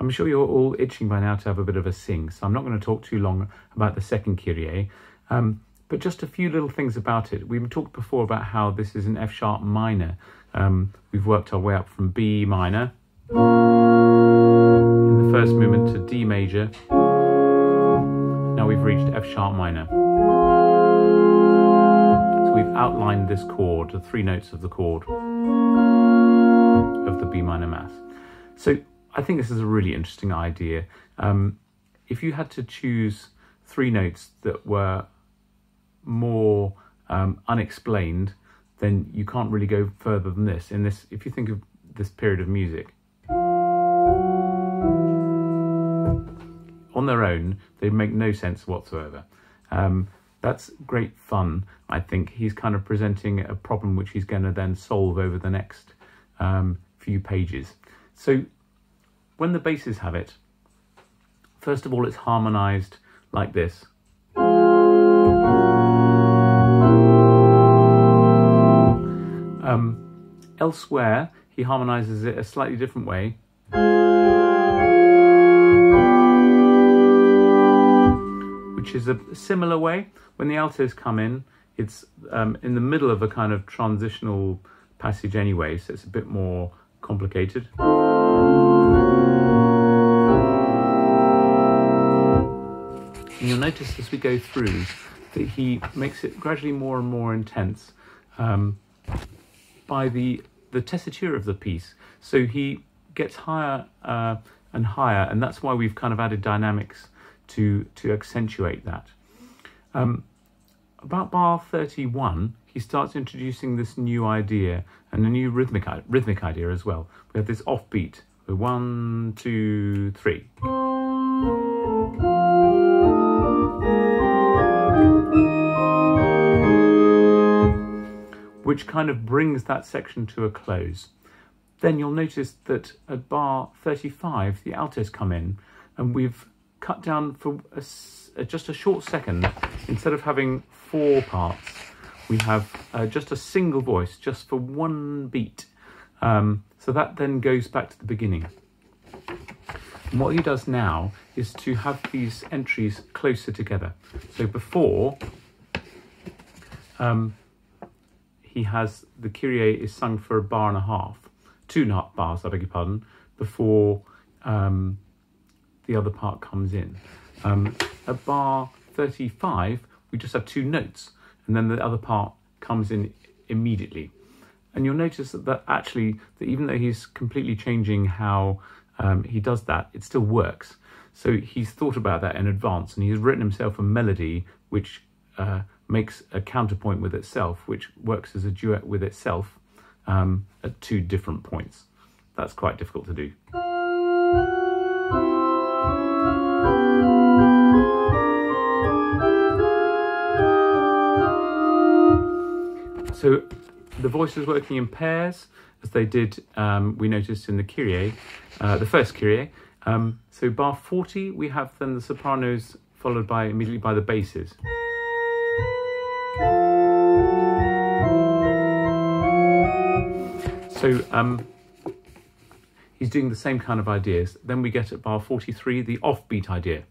I'm sure you're all itching by now to have a bit of a sing, so I'm not going to talk too long about the second Kyrie, but just a few little things about it. We've talked before about how this is an F sharp minor. We've worked our way up from B minor in the first movement to D major. Now we've reached F sharp minor. So we've outlined this chord, the 3 notes of the chord of the B minor Mass. So I think this is a really interesting idea. If you had to choose 3 notes that were more unexplained, then you can't really go further than this. If you think of this period of music, on their own, they make no sense whatsoever. That's great fun, I think. He's kind of presenting a problem which he's going to then solve over the next few pages. So when the basses have it, first of all, it's harmonized like this. Elsewhere, he harmonizes it a slightly different way. Which is a similar way. When the altos come in, it's in the middle of a kind of transitional passage anyway, so it's a bit more complicated. And you'll notice as we go through that he makes it gradually more and more intense by the tessitura of the piece. So he gets higher and higher, and that's why we've kind of added dynamics to accentuate that. About bar 31, he starts introducing this new idea and a new rhythmic idea as well. We have this offbeat, 1, 2, 3. Which kind of brings that section to a close. Then you'll notice that at bar 35, the altos come in, and we've cut down for just a short second. Instead of having 4 parts, we have just a single voice, just for 1 beat. So that then goes back to the beginning. And what he does now is to have these entries closer together. So before, he has the Kyrie is sung for 1.5 bars, 2.5 bars, I beg your pardon, before the other part comes in. At bar 35, we just have 2 notes, and then the other part comes in immediately. And you'll notice that actually, that even though he's completely changing how he does that, it still works. So he's thought about that in advance, and he's written himself a melody which makes a counterpoint with itself, which works as a duet with itself at 2 different points. That's quite difficult to do. So the voices working in pairs, as they did, we noticed in the Kyrie, the first Kyrie. So bar 40, we have then the sopranos followed immediately by the basses. So he's doing the same kind of ideas. Then we get at bar 43, the offbeat idea.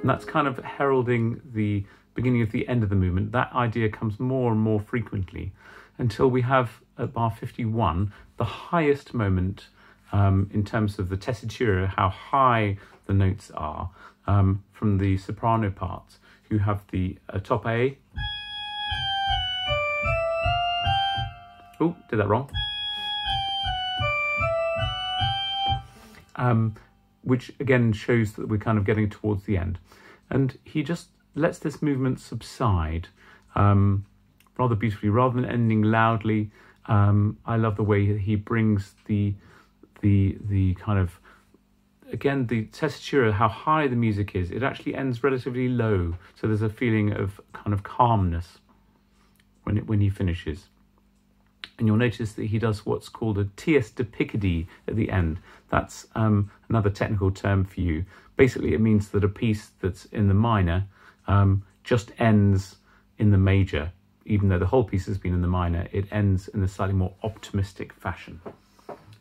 And that's kind of heralding the beginning of the end of the movement. That idea comes more and more frequently until we have at bar 51, the highest moment in terms of the tessitura, how high the notes are from the soprano parts, who have the top A. Oh, did that wrong. Which again shows that we're kind of getting towards the end. And he just lets this movement subside rather beautifully, rather than ending loudly. I love the way he brings the kind of, again, the tessitura, how high the music is. It actually ends relatively low, so there's a feeling of kind of calmness when he finishes. And you'll notice that he does what's called a tierce de Picardy at the end. That's another technical term for you. Basically, it means that a piece that's in the minor just ends in the major even though the whole piece has been in the minor, it ends in a slightly more optimistic fashion.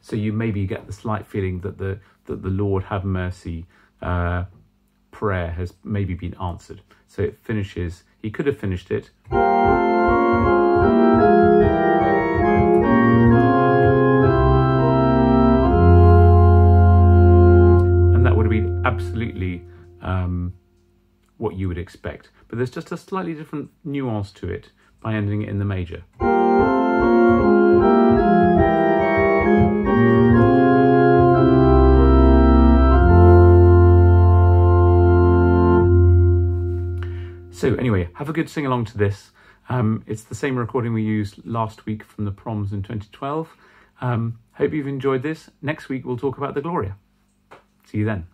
So you maybe get the slight feeling that the Lord have mercy prayer has maybe been answered. So it finishes, he could have finished it. And that would have been absolutely what you would expect. But there's just a slightly different nuance to it by ending it in the major. So anyway, have a good sing along to this. It's the same recording we used last week from the proms in 2012. Hope you've enjoyed this. Next week we'll talk about the Gloria. See you then.